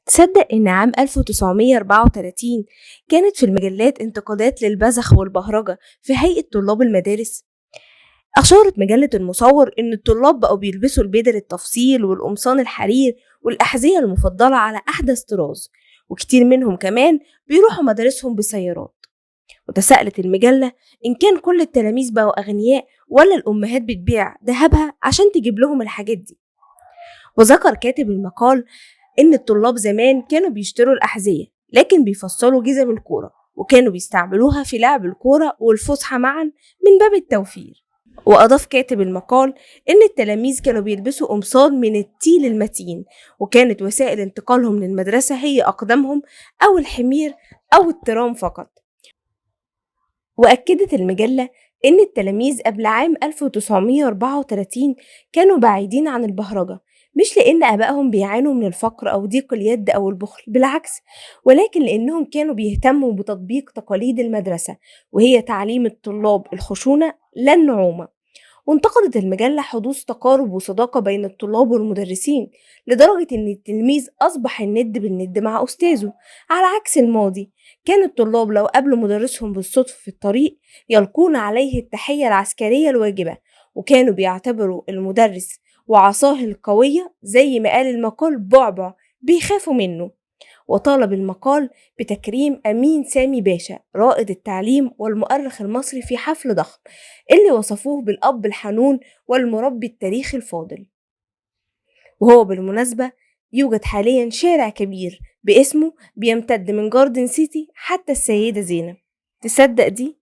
تصدق إن عام 1934 كانت في المجلات انتقادات للبذخ والبهرجة في هيئة طلاب المدارس؟ أشارت مجلة المصور إن الطلاب بقوا بيلبسوا البدل التفصيل والقمصان الحرير والأحذية المفضلة على أحدث طراز، وكتير منهم كمان بيروحوا مدارسهم بسيارات. وتساءلت المجلة إن كان كل التلاميذ بقوا أغنياء ولا الأمهات بتبيع ذهبها عشان تجيب لهم الحاجات دي. وذكر كاتب المقال إن الطلاب زمان كانوا بيشتروا الأحذية لكن بيفصلوا جزم الكورة وكانوا بيستعملوها في لعب الكورة والفسحة معا من باب التوفير. وأضاف كاتب المقال إن التلاميذ كانوا بيلبسوا قمصان من التيل المتين، وكانت وسائل انتقالهم للمدرسة هي أقدامهم أو الحمير أو الترام فقط. وأكدت المجلة إن التلاميذ قبل عام 1934 كانوا بعيدين عن البهرجة، مش لأن آبائهم بيعانوا من الفقر أو ضيق اليد أو البخل، بالعكس، ولكن لأنهم كانوا بيهتموا بتطبيق تقاليد المدرسة وهي تعليم الطلاب الخشونة لا النعومة. وانتقدت المجلة حدوث تقارب وصداقة بين الطلاب والمدرسين لدرجة إن التلميذ أصبح الند بالند مع أستاذه، على عكس الماضي كان الطلاب لو قابلوا مدرسهم بالصدفة في الطريق يلقون عليه التحية العسكرية الواجبة، وكانوا بيعتبروا المدرس وعصاه القوية زي ما قال المقال بعبع بيخافوا منه. وطالب المقال بتكريم أمين سامي باشا رائد التعليم والمؤرخ المصري في حفل ضخم اللي وصفوه بالأب الحنون والمربي التاريخي الفاضل. وهو بالمناسبة يوجد حاليا شارع كبير باسمه بيمتد من جاردن سيتي حتى السيدة زينب. تصدق دي؟